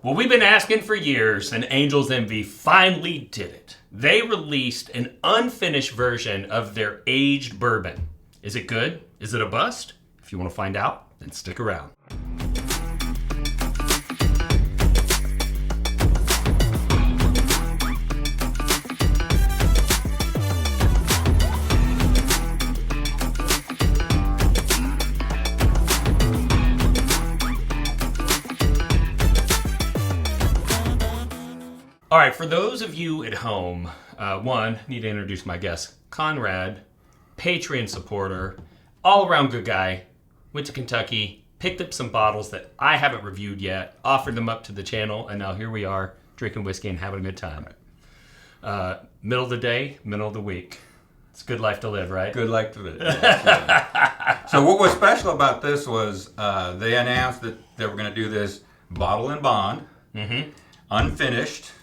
Well, we've been asking for years, and Angel's Envy finally did it. They released an unfinished version of their aged bourbon. Is it good? Is it a bust? If you want to find out, then stick around. All right, for those of you at home, need to introduce my guest, Conrad, Patreon supporter, all-around good guy, went to Kentucky, picked up some bottles that I haven't reviewed yet, offered them up to the channel, and now here we are, drinking whiskey and having a good time. Middle of the day, middle of the week. It's a good life to live, right? Good life to live. So what was special about this was they announced that they were going to do this bottle and bond, unfinished,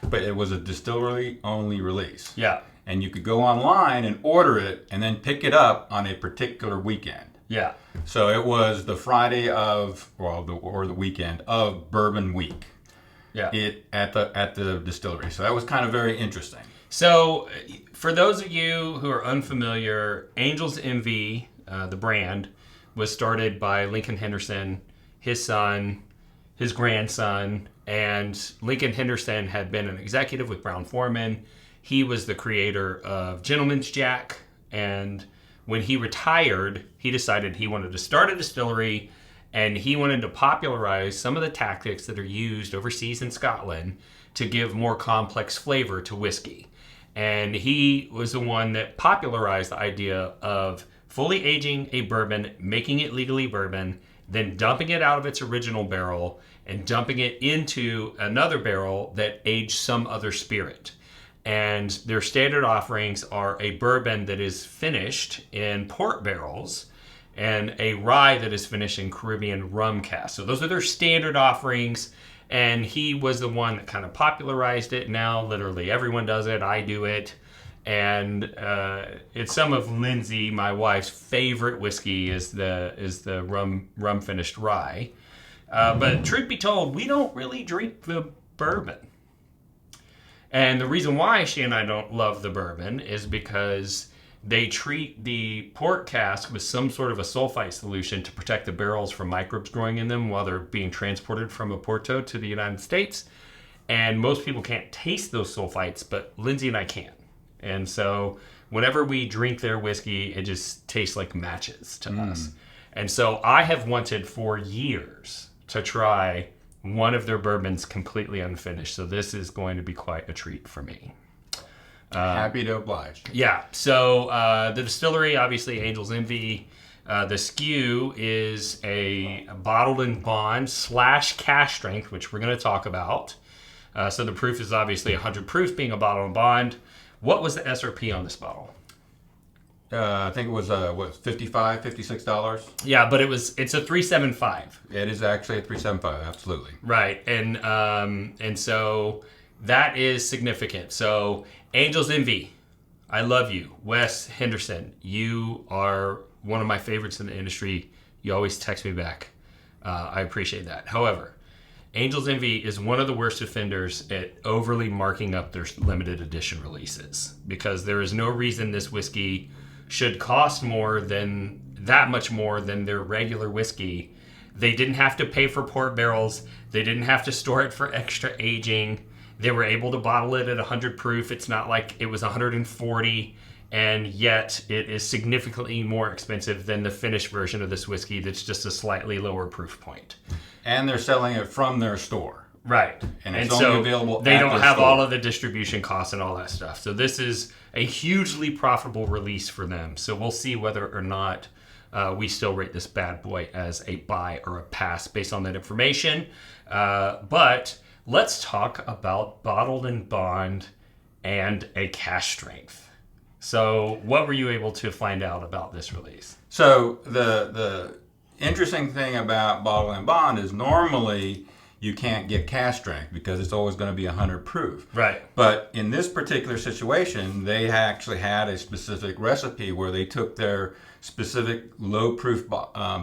but it was a distillery-only release. Yeah. And you could go online and order it and then pick it up on a particular weekend. Yeah. So it was the Friday of, or the weekend of Bourbon Week. Yeah. At the distillery. So that was kind of very interesting. So for those of you who are unfamiliar, Angel's Envy, the brand, was started by Lincoln Henderson, his son, his grandson, and Lincoln Henderson had been an executive with Brown-Forman. He was the creator of Gentleman's Jack, and when he retired, he decided he wanted to start a distillery, and he wanted to popularize some of the tactics that are used overseas in Scotland to give more complex flavor to whiskey. And he was the one that popularized the idea of fully aging a bourbon, making it legally bourbon, then dumping it out of its original barrel and dumping it into another barrel that aged some other spirit. And their standard offerings are a bourbon that is finished in port barrels and a rye that is finished in Caribbean rum casks. So those are their standard offerings. And he was the one that kind of popularized it. Now literally everyone does it. I do it. And it's some of Lindsay, my wife's favorite whiskey, is the rum finished rye. But truth be told, we don't really drink the bourbon. And the reason why she and I don't love the bourbon is because they treat the port cask with some sort of a sulfite solution to protect the barrels from microbes growing in them while they're being transported from Oporto to the United States. And most people can't taste those sulfites, but Lindsay and I can. And so whenever we drink their whiskey, it just tastes like matches to us. And so I have wanted for years to try one of their bourbons completely unfinished. So this is going to be quite a treat for me. Happy to oblige. Yeah. So the distillery, obviously Angel's Envy. The SKU is a bottled and bond / cash strength, which we're going to talk about. So the proof is obviously 100 proof, being a bottled and bond. What was the SRP on this bottle? I think it was $55, $56. Yeah, but it's a 375. It is actually a 375, absolutely. Right, and so that is significant. So Angel's Envy, I love you, Wes Henderson. You are one of my favorites in the industry. You always text me back. I appreciate that. However, Angel's Envy is one of the worst offenders at overly marking up their limited edition releases, because there is no reason this whiskey should cost that much more than their regular whiskey. They didn't have to pay for port barrels. They didn't have to store it for extra aging. They were able to bottle it at 100 proof. It's not like it was 140, and yet it is significantly more expensive than the finished version of this whiskey that's just a slightly lower proof point. And they're selling it from their store. Right. And it's only available they at don't their have store. all of the distribution costs and all that stuff. So this is a hugely profitable release for them. So we'll see whether or not we still rate this bad boy as a buy or a pass based on that information. But let's talk about bottled and bond and a cash strength. So what were you able to find out about this release? So the interesting thing about bottle and bond is normally you can't get cask strength because it's always going to be 100 proof. Right. But in this particular situation, they actually had a specific recipe where they took their specific low proof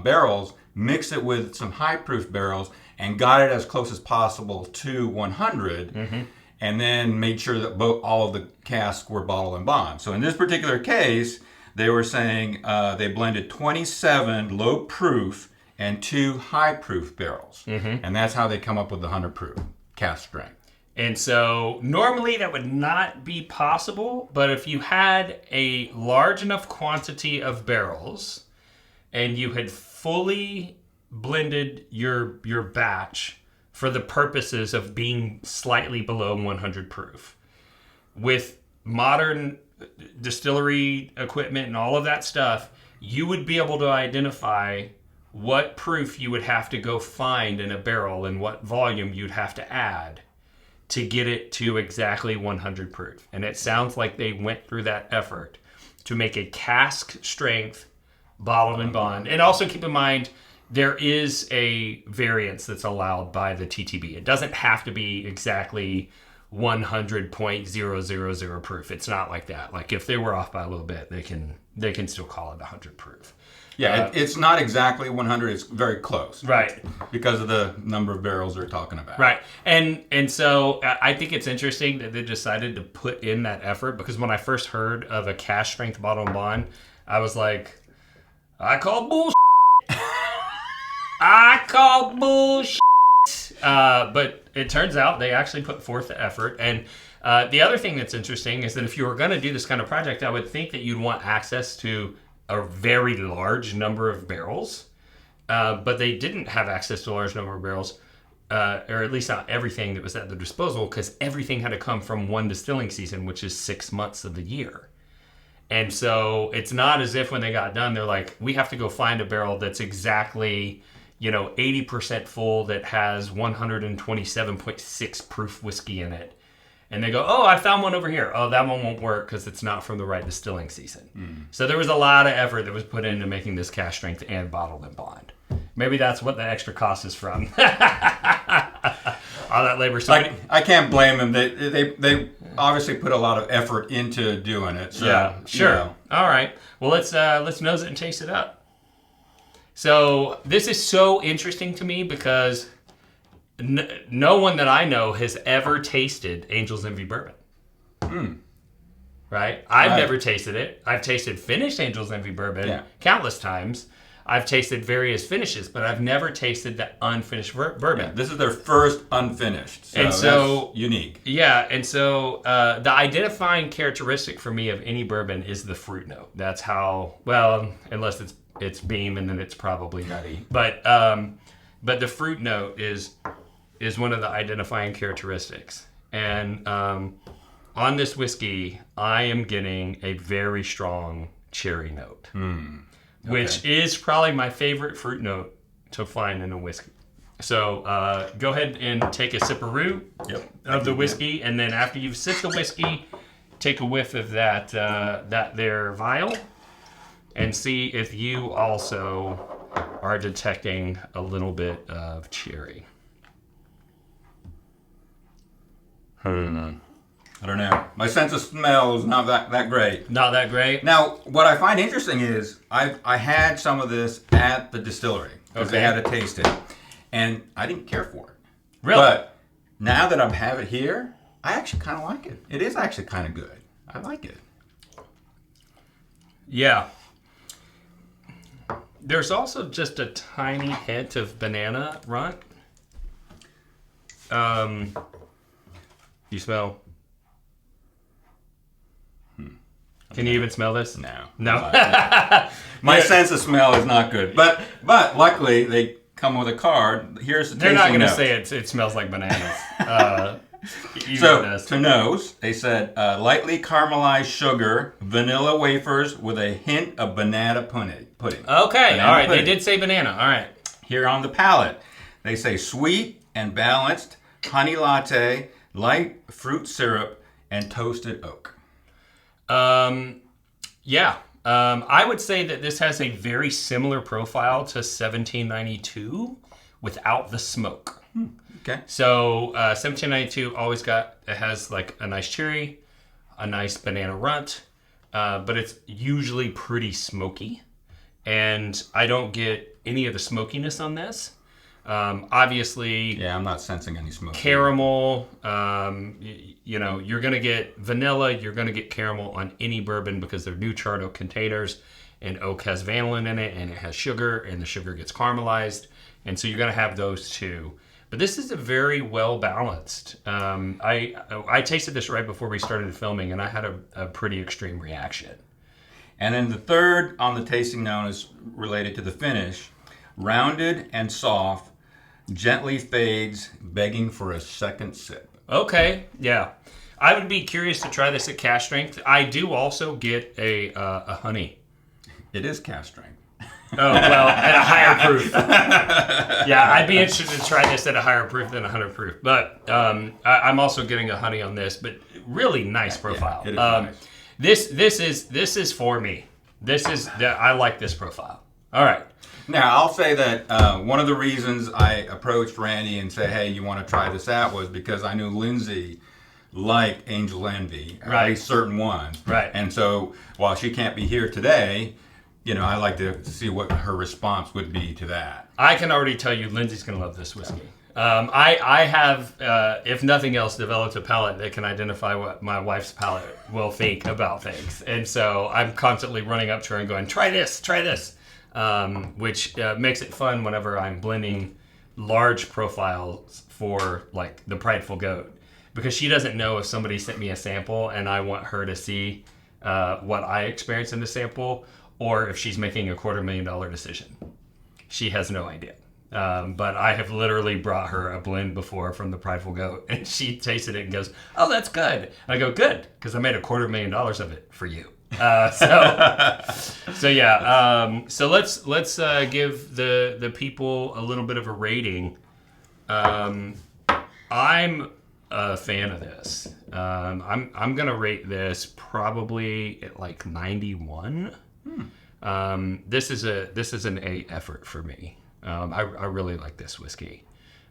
barrels, mixed it with some high proof barrels, and got it as close as possible to 100, and then made sure that all of the casks were bottle and bond. So in this particular case, they were saying they blended 27 low proof and 2 high proof barrels, and that's how they come up with the 100 proof cask strength. And so normally that would not be possible, but if you had a large enough quantity of barrels and you had fully blended your batch for the purposes of being slightly below 100 proof, with modern distillery equipment and all of that stuff, you would be able to identify what proof you would have to go find in a barrel and what volume you'd have to add to get it to exactly 100 proof. And it sounds like they went through that effort to make a cask strength bottled and bond. And also keep in mind, there is a variance that's allowed by the TTB. It doesn't have to be exactly 100.000 proof. It's not like that. Like if they were off by a little bit, they can still call it 100 proof. Yeah, it's not exactly 100. It's very close. Right. Because of the number of barrels they're talking about. Right. And so I think it's interesting that they decided to put in that effort, because when I first heard of a cask strength bottle and bond, I was like, I call bullshit. I call bullshit. But it turns out they actually put forth the effort. And the other thing that's interesting is that if you were going to do this kind of project, I would think that you'd want access to a very large number of barrels, but they didn't have access to a large number of barrels, or at least not everything that was at their disposal, because everything had to come from one distilling season, which is 6 months of the year. And so it's not as if when they got done, they're like, we have to go find a barrel that's exactly 80% full that has 127.6 proof whiskey in it. And they go, oh, I found one over here. Oh, that one won't work because it's not from the right distilling season. So there was a lot of effort that was put into making this cask strength and bottled and bond. Maybe that's what the extra cost is from. All that labor. So I can't blame them. They obviously put a lot of effort into doing it. So, yeah, sure. All right. Well, let's nose it and taste it up. So this is so interesting to me because no one that I know has ever tasted Angel's Envy bourbon. Right? I've never tasted it. I've tasted finished Angel's Envy bourbon countless times. I've tasted various finishes, but I've never tasted the unfinished bourbon. Yeah, this is their first unfinished. So and so that's unique. Yeah, and so the identifying characteristic for me of any bourbon is the fruit note. That's how, well, unless it's beam and then it's probably nutty. But the fruit note is one of the identifying characteristics. And on this whiskey, I am getting a very strong cherry note, which is probably my favorite fruit note to find in a whiskey. So go ahead and take a sipperoo of the whiskey, and then after you've sipped the whiskey, take a whiff of that there vial, and see if you also are detecting a little bit of cherry. I don't know. My sense of smell is not that great. Not that great? Now, what I find interesting is I had some of this at the distillery because they had to taste it, and I didn't care for it. Really? But now that I have it here, I actually kind of like it. It is actually kind of good. I like it. Yeah. There's also just a tiny hint of banana runt. You smell? Can you even smell this? No. My Yeah. sense of smell is not good. But luckily, they come with a card. Here's the They're not tasting going to notes. say it smells like bananas. So, to nose, they said lightly caramelized sugar, vanilla wafers with a hint of banana pudding. Okay, Banana all right. pudding. They did say banana. All right. Here on the palate, they say sweet and balanced, honey latte, light fruit syrup, and toasted oak. Yeah. I would say that this has a very similar profile to 1792 without the smoke. Okay. So 1792 it has like a nice cherry, a nice banana runt, but it's usually pretty smoky. And I don't get any of the smokiness on this. Obviously, Yeah, I'm not sensing any smoke. caramel. You're going to get vanilla. You're going to get caramel on any bourbon because they're new charred oak containers, and oak has vanillin in it, and it has sugar, and the sugar gets caramelized, and so you're going to have those too. But this is a very well balanced. I tasted this right before we started filming, and I had a pretty extreme reaction. And then the third on the tasting note is related to the finish. Rounded and soft, gently fades, begging for a second sip. Okay, yeah. I would be curious to try this at cask strength. I do also get a honey. It is cask strength. Oh, well, at a higher proof. Yeah, I'd be interested to try this at a higher proof than 100 proof. But I'm also getting a honey on this, but really nice profile. Yeah, it is nice. This is for me. I like this profile. All right. Now, I'll say that one of the reasons I approached Randy and said, hey, you want to try this out was because I knew Lindsay liked Angel Envy, at least certain ones. Right. And so while she can't be here today, I like to see what her response would be to that. I can already tell you Lindsay's going to love this whiskey. I have, if nothing else, developed a palate that can identify what my wife's palate will think about things. And so I'm constantly running up to her and going, try this, which makes it fun whenever I'm blending large profiles for, like, the Prideful Goat. Because she doesn't know if somebody sent me a sample and I want her to see what I experienced in the sample, or if she's making a $250,000 decision. She has no idea. But I have literally brought her a blend before from the Prideful Goat, and she tasted it and goes, "Oh, that's good." And I go, "Good, because I made a $250,000 of it for you." So yeah. So let's give the people a little bit of a rating. I'm a fan of this. I'm gonna rate this probably at like 91. This is an A effort for me. I really like this whiskey.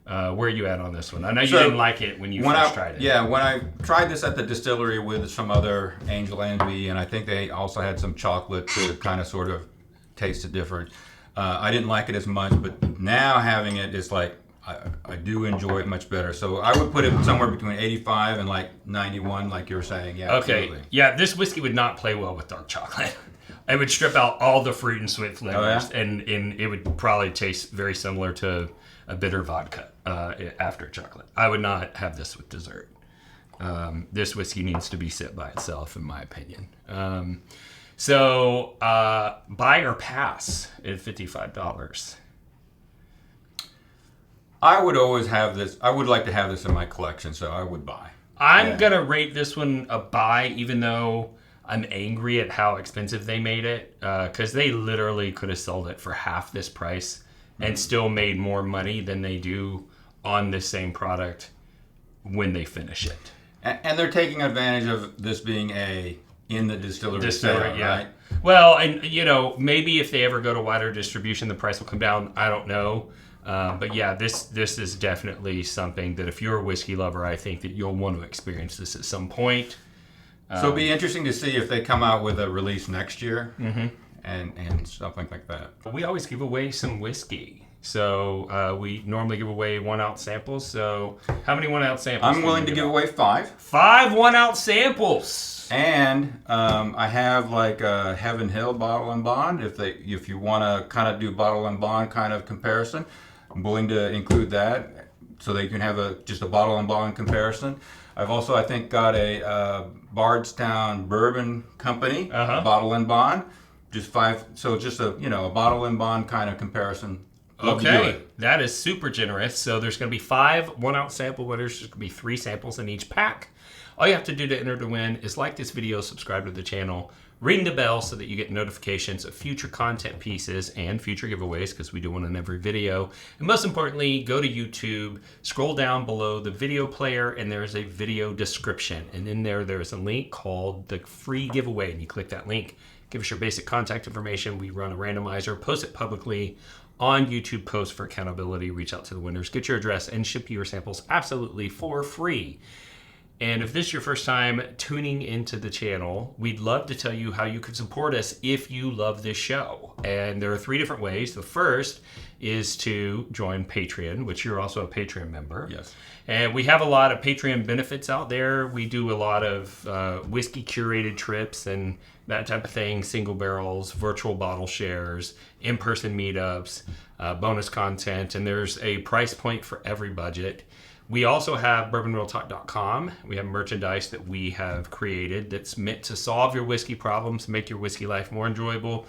Where are you at on this one? I know you didn't like it when you first tried it. Yeah, when I tried this at the distillery with some other Angel Envy, and I think they also had some chocolate to kind of sort of taste it different. I didn't like it as much, but now having it is like, I do enjoy it much better. So I would put it somewhere between 85 and like 91, like you were saying. Yeah. Okay. Absolutely. Yeah, this whiskey would not play well with dark chocolate. It would strip out all the fruit and sweet flavors, and it would probably taste very similar to a bitter vodka after chocolate. I would not have this with dessert. This whiskey needs to be sit by itself, in my opinion. So buy or pass at $55. I would always have this. I would like to have this in my collection, so I would buy. I'm going to rate this one a buy, even though I'm angry at how expensive they made it, because they literally could have sold it for half this price and still made more money than they do on this same product when they finish it. And they're taking advantage of this being in the distillery sale, yeah. right? Well, and maybe if they ever go to wider distribution, the price will come down. I don't know. But yeah, this is definitely something that if you're a whiskey lover, I think that you'll want to experience this at some point. So it'll be interesting to see if they come out with a release next year and something like that. We always give away some whiskey. So we normally give away 1 ounce samples. So how many 1 ounce samples? I'm willing to give away 5. 5 1 ounce samples. And I have like a Heaven Hill Bottle and Bond. If you want to kind of do bottle and bond kind of comparison, I'm willing to include that so that you can have just a bottle and bond comparison. I've also, I think, got a Bardstown Bourbon Company bottle and bond. Just 5. So just a bottle and bond kind of comparison. Okay, that is super generous. So there's going to be 5 1 ounce sample winners. There's going to be 3 samples in each pack. All you have to do to enter to win is like this video, subscribe to the channel, ring the bell so that you get notifications of future content pieces and future giveaways, because we do one in every video. And most importantly, go to YouTube, scroll down below the video player, and there is a video description. And in there is a link called the free giveaway. And you click that link, give us your basic contact information. We run a randomizer, post it publicly on YouTube, post for accountability, reach out to the winners, get your address, and ship your samples absolutely for free. And if this is your first time tuning into the channel, we'd love to tell you how you could support us if you love this show. And there are 3 different ways. The first is to join Patreon, which you're also a Patreon member. Yes. And we have a lot of Patreon benefits out there. We do a lot of whiskey curated trips and that type of thing, single barrels, virtual bottle shares, in-person meetups, bonus content, and there's a price point for every budget. We also have bourbonrealtalk.com. We have merchandise that we have created that's meant to solve your whiskey problems, make your whiskey life more enjoyable.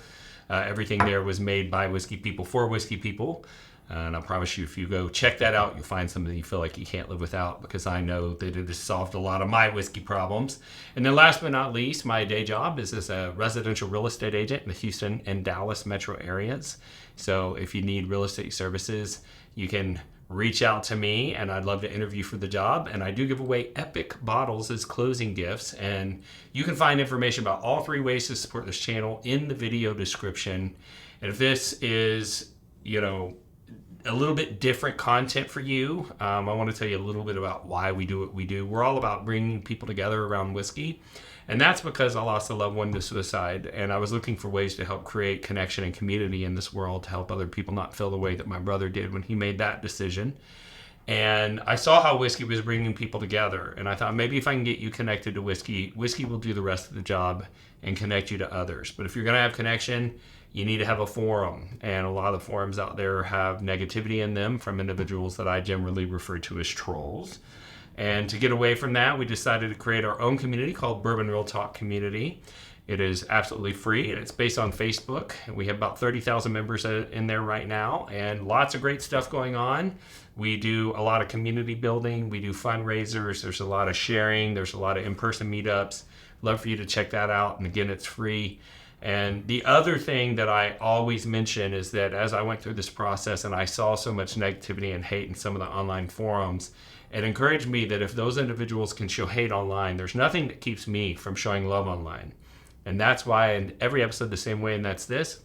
Everything there was made by whiskey people for whiskey people. And I promise you, if you go check that out, you'll find something you feel like you can't live without, because I know that it has solved a lot of my whiskey problems. And then last but not least, my day job is as a residential real estate agent in the Houston and Dallas metro areas. So if you need real estate services, you can reach out to me, and I'd love to interview for the job. And I do give away epic bottles as closing gifts. And you can find information about all 3 ways to support this channel in the video description. And if this is, a little bit different content for you, I want to tell you a little bit about why we do what we do. We're all about bringing people together around whiskey. And that's because I lost a loved one to suicide, and I was looking for ways to help create connection and community in this world to help other people not feel the way that my brother did when he made that decision. And I saw how whiskey was bringing people together, and I thought maybe if I can get you connected to whiskey, whiskey will do the rest of the job and connect you to others. But if you're going to have connection, you need to have a forum, and a lot of the forums out there have negativity in them from individuals that I generally refer to as trolls. And to get away from that, we decided to create our own community called Bourbon Real Talk Community. It is absolutely free, and it's based on Facebook. We have about 30,000 members in there right now, and lots of great stuff going on. We do a lot of community building. We do fundraisers. There's a lot of sharing. There's a lot of in-person meetups. Love for you to check that out. And again, it's free. And the other thing that I always mention is that as I went through this process and I saw so much negativity and hate in some of the online forums, it encouraged me that if those individuals can show hate online, there's nothing that keeps me from showing love online. And that's why in every episode the same way, and that's this.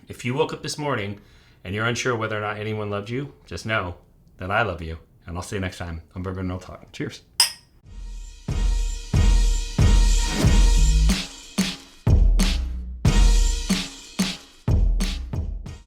If you woke up this morning and you're unsure whether or not anyone loved you, just know that I love you. And I'll see you next time on Bourbon Real Talk. Cheers.